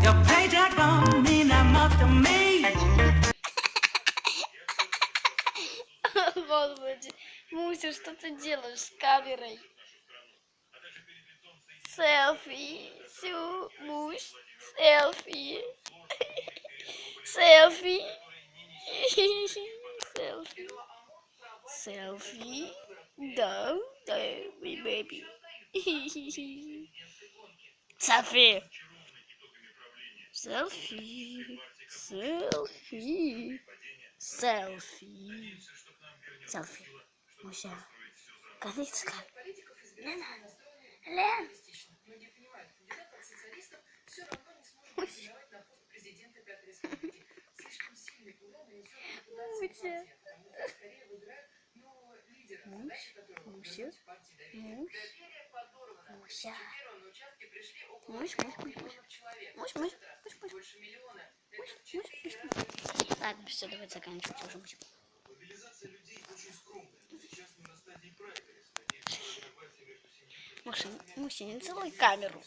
Your paycheck don't mean that much to me. Господи, Муся, что ты делаешь с камерой? Селфи, Мусь, селфи, селфи, селфи, селфи, да, да, baby, селфи, селфи, селфи, селфи, селфи, Муся, колечко. Лен, Муся. Муся. Муся. Муся. Ладно, все, давайте заканчивать уже. Муся, не целуй камеру.